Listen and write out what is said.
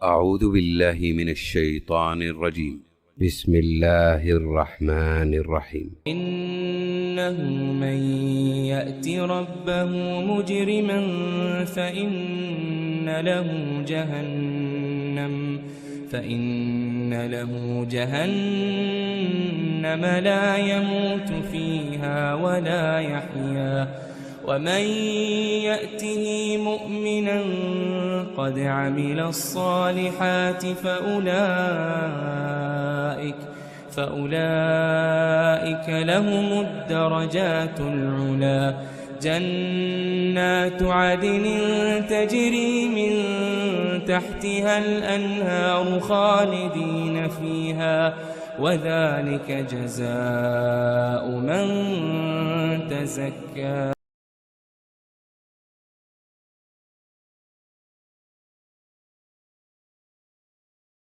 أعوذ بالله من الشيطان الرجيم. بسم الله الرحمن الرحيم. إنه من يأت ربه مجرما فإن له جهنم لا يموت فيها ولا يحيا، ومن يأته مؤمنا قد عمل الصالحات فأولئك لهم الدرجات العلى، جنات عدن تجري من تحتها الأنهار خالدين فيها، وذلك جزاء من تزكى.